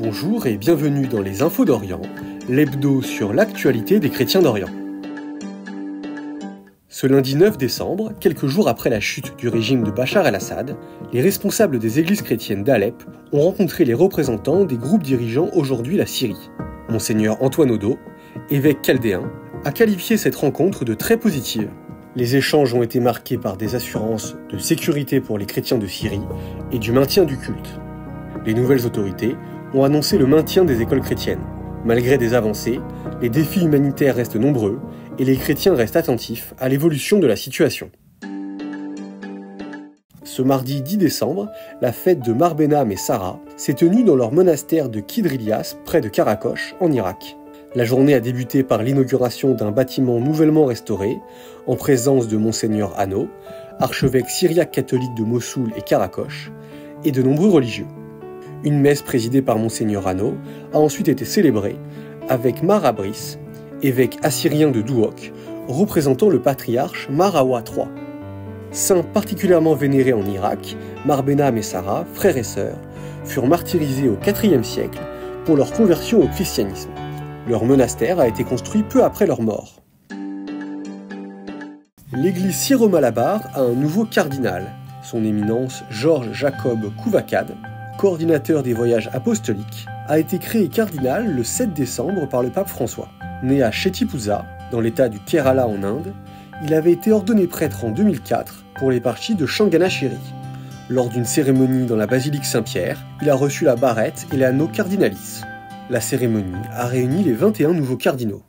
Bonjour et bienvenue dans les Infos d'Orient, l'hebdo sur l'actualité des chrétiens d'Orient. Ce lundi 9 décembre, quelques jours après la chute du régime de Bachar el-Assad, les responsables des églises chrétiennes d'Alep ont rencontré les représentants des groupes dirigeant aujourd'hui la Syrie. Monseigneur Antoine Odo, évêque chaldéen, a qualifié cette rencontre de très positive. Les échanges ont été marqués par des assurances de sécurité pour les chrétiens de Syrie et du maintien du culte. Les nouvelles autorités ont annoncé le maintien des écoles chrétiennes. Malgré des avancées, les défis humanitaires restent nombreux et les chrétiens restent attentifs à l'évolution de la situation. Ce mardi 10 décembre, la fête de Mar Benam et Sarah s'est tenue dans leur monastère de Kidr-Ilyas, près de Karakosh, en Irak. La journée a débuté par l'inauguration d'un bâtiment nouvellement restauré, en présence de Monseigneur Hanno, archevêque syriaque catholique de Mossoul et Karakosh, et de nombreux religieux. Une messe présidée par Monseigneur Hanno a ensuite été célébrée avec Mar Abris, évêque assyrien de Duhok, représentant le patriarche Mar Awa III. Saints particulièrement vénérés en Irak, Mar Benam et Sarah, frères et sœurs, furent martyrisés au IVe siècle pour leur conversion au christianisme. Leur monastère a été construit peu après leur mort. L'église syro-malabar a un nouveau cardinal, son éminence Georges Jacob Kouvakad, coordinateur des voyages apostoliques, a été créé cardinal le 7 décembre par le pape François. Né à Chettipuza, dans l'état du Kerala en Inde, il avait été ordonné prêtre en 2004 pour l'éparchie de Changanasheri. Lors d'une cérémonie dans la basilique Saint-Pierre, il a reçu la barrette et l'anneau cardinalis. La cérémonie a réuni les 21 nouveaux cardinaux.